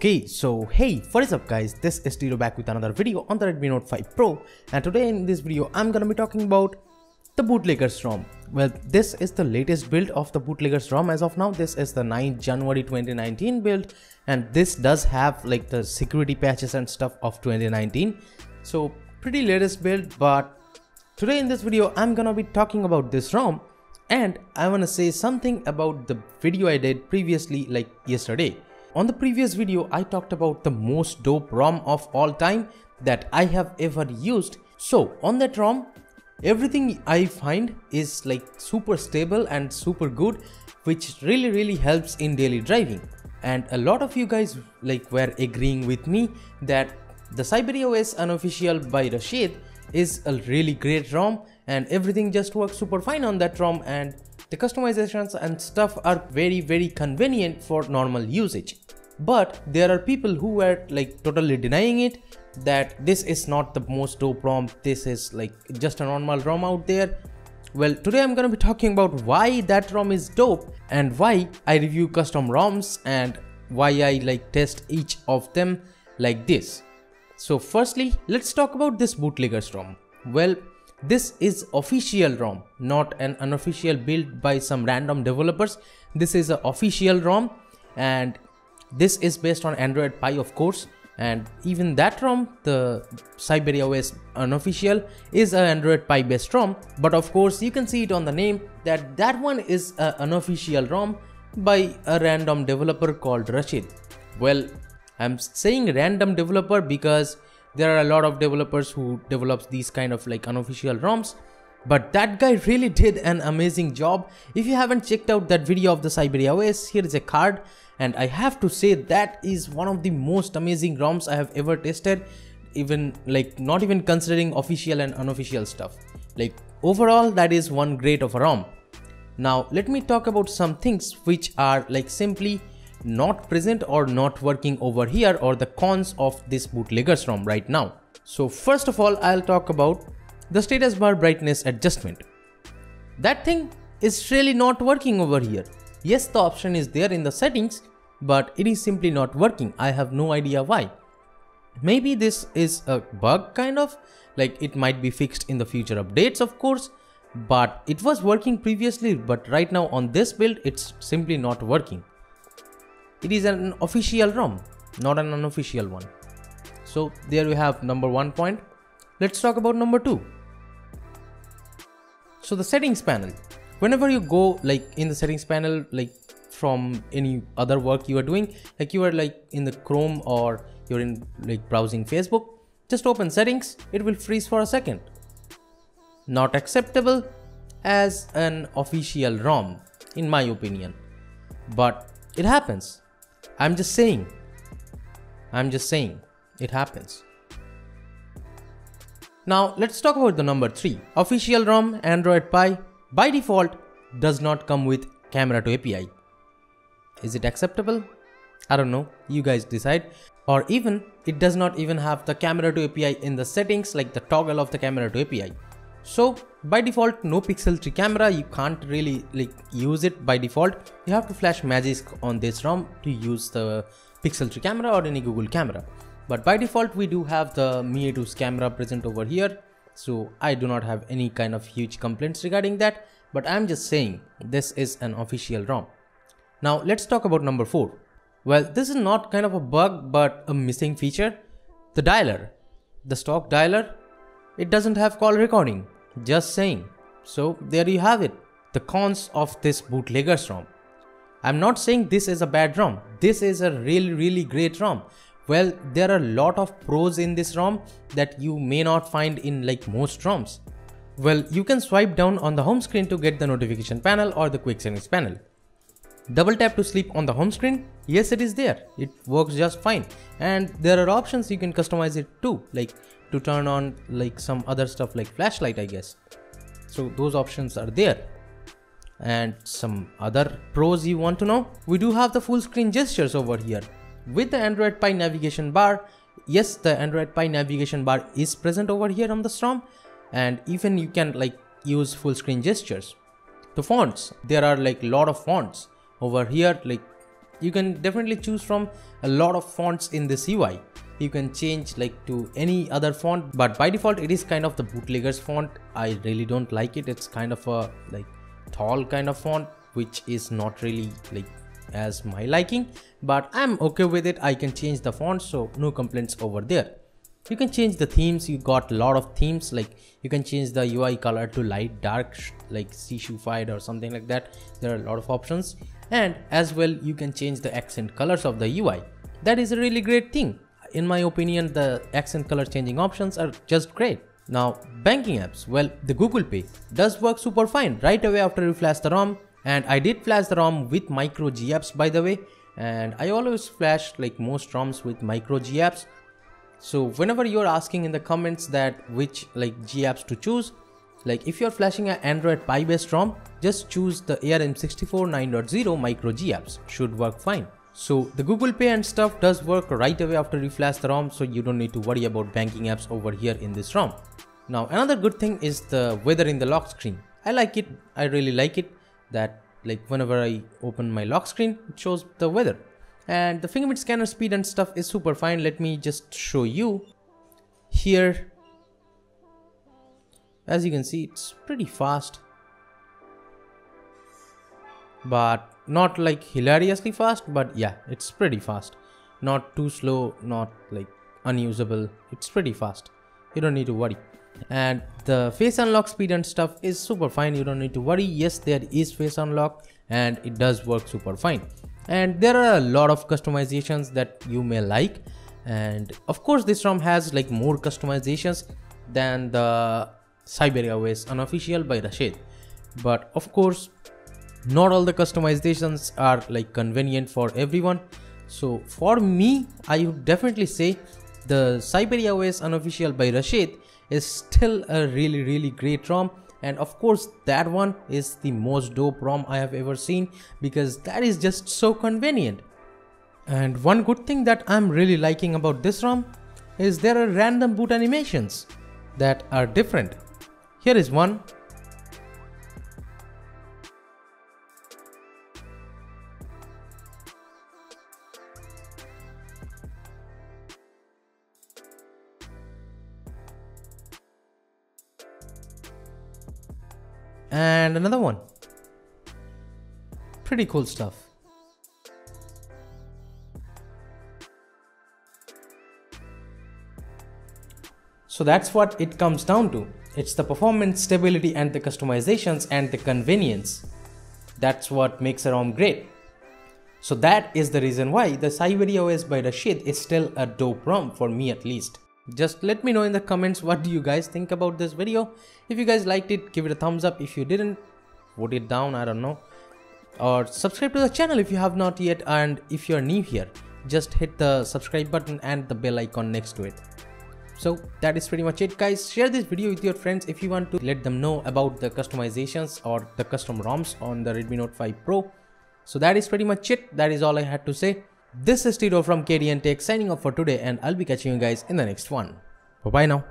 Okay, so hey, what is up guys, this is Tiro back with another video on the Redmi Note 5 Pro, and today in this video I'm gonna be talking about the Bootleggers ROM. Well, this is the latest build of the Bootleggers ROM as of now. This is the 9th January 2019 build, and this does have like the security patches and stuff of 2019. So pretty latest build, but today in this video I'm gonna be talking about this ROM, and I wanna say something about the video I did previously, like yesterday. On the previous video, I talked about the most dope ROM of all time that I have ever used. So on that ROM, everything I find is like super stable and super good, which really helps in daily driving. And a lot of you guys like were agreeing with me that the CyberOS unofficial by Rashid is a really great ROM and everything just works super fine on that ROM, and the customizations and stuff are very convenient for normal usage. But there are people who were like totally denying it, that this is not the most dope ROM, this is like just a normal ROM out there. Well, today I'm gonna be talking about why that ROM is dope and why I review custom ROMs and why I like test each of them like this. So firstly, let's talk about this Bootleggers ROM. Well, this is official ROM, not an unofficial build by some random developers. This is an official ROM, and this is based on Android Pie, of course. And even that ROM, the CyberOS unofficial, is an Android Pie based ROM. But of course, you can see it on the name that that one is an unofficial ROM by a random developer called Rashid. Well, I'm saying random developer because there are a lot of developers who develops these kind of like unofficial ROMs, but that guy really did an amazing job. If you haven't checked out that video of the CyberOS, here is a card, and I have to say that is one of the most amazing ROMs I have ever tested, even like not even considering official and unofficial stuff. Like overall, that is one great of a ROM. Now let me talk about some things which are like simply not present or not working over here, or the cons of this Bootleggers ROM right now. So first of all, I'll talk about the status bar brightness adjustment. That thing is really not working over here. Yes, the option is there in the settings, but it is simply not working. I have no idea why. Maybe this is a bug kind of, like it might be fixed in the future updates of course, but it was working previously, but right now on this build it's simply not working. It is an official ROM, not an unofficial one. So there we have number 1 point. Let's talk about number 2. So the settings panel. Whenever you go like in the settings panel, like from any other work you are doing, like you are like in the Chrome or you're in like browsing Facebook, just open settings, it will freeze for a second. Not acceptable as an official ROM in my opinion, but it happens. I'm just saying it happens. Now let's talk about the number 3. Official ROM Android Pie by default does not come with camera to API. Is it acceptable? I don't know, you guys decide. Or even it does not even have the camera to API in the settings, like the toggle of the camera to API. So by default, no Pixel 3 camera, you can't really like use it by default. You have to flash Magic on this ROM to use the Pixel 3 camera or any Google camera. But by default, we do have the Mi A2's camera present over here. So I do not have any kind of huge complaints regarding that, but I'm just saying this is an official ROM. Now let's talk about number 4. Well, this is not kind of a bug, but a missing feature. The dialer, the stock dialer, it doesn't have call recording, just saying. So there you have it, the cons of this Bootleggers ROM. I'm not saying this is a bad ROM, this is a really great ROM. Well, there are a lot of pros in this ROM that you may not find in like most ROMs. Well, you can swipe down on the home screen to get the notification panel or the quick settings panel. Double tap to sleep on the home screen. Yes, it is there. It works just fine. And there are options you can customize it too, like to turn on like some other stuff like flashlight, I guess. So those options are there. And some other pros you want to know? We do have the full screen gestures over here. With the Android Pie navigation bar, yes, the Android Pie navigation bar is present over here on the ROM, and even you can like use full screen gestures. The fonts, there are like a lot of fonts over here, like you can definitely choose from a lot of fonts in this UI. You can change like to any other font, but by default it is kind of the Bootleggers font. I really don't like it. It's kind of a like tall kind of font, which is not really like as my liking, but I'm okay with it. I can change the font, so no complaints over there. You can change the themes. You got a lot of themes, like you can change the UI color to light, dark, like C-Shufied or something like that. There are a lot of options, and as well you can change the accent colors of the UI. That is a really great thing. In my opinion, the accent color changing options are just great. Now, banking apps. Well, the Google Pay does work super fine right away after you flash the ROM, and I did flash the ROM with micro G apps, by the way, and I always flash like most ROMs with micro G apps. So whenever you're asking in the comments that which like G apps to choose, like if you're flashing an Android Pie based ROM, just choose the ARM64 9.0 micro G apps, should work fine. So the Google Pay and stuff does work right away after you flash the ROM, so you don't need to worry about banking apps over here in this ROM. Now another good thing is the weather in the lock screen. I like it. I really like it that like whenever I open my lock screen, it shows the weather. And the fingerprint scanner speed and stuff is super fine. Let me just show you here. As you can see, it's pretty fast, but not like hilariously fast, but yeah, it's pretty fast. Not too slow, not like unusable. It's pretty fast. You don't need to worry. And the face unlock speed and stuff is super fine. You don't need to worry. Yes, there is face unlock and it does work super fine. And there are a lot of customizations that you may like, and of course this ROM has like more customizations than the Siberia OS unofficial by Rashid, but of course not all the customizations are like convenient for everyone. So for me, I would definitely say the Siberia OS unofficial by Rashid is still a really great ROM. And of course that one is the most dope ROM I have ever seen, because that is just so convenient. And one good thing that I'm really liking about this ROM is there are random boot animations that are different. Here is one. And another one. Pretty cool stuff. So that's what it comes down to. It's the performance, stability, and the customizations and the convenience. That's what makes a ROM great. So that is the reason why the Siberia OS by Rashid is still a dope ROM, for me at least. Just let me know in the comments what do you guys think about this video. If you guys liked it, give it a thumbs up. If you didn't, vote it down, I don't know. Or subscribe to the channel if you have not yet, and if you're new here, just hit the subscribe button and the bell icon next to it. So that is pretty much it, guys. Share this video with your friends if you want to let them know about the customizations or the custom ROMs on the Redmi Note 5 Pro. So that is pretty much it. That is all I had to say. This is Tito from KDN Tech signing off for today, and I'll be catching you guys in the next one. Bye bye now.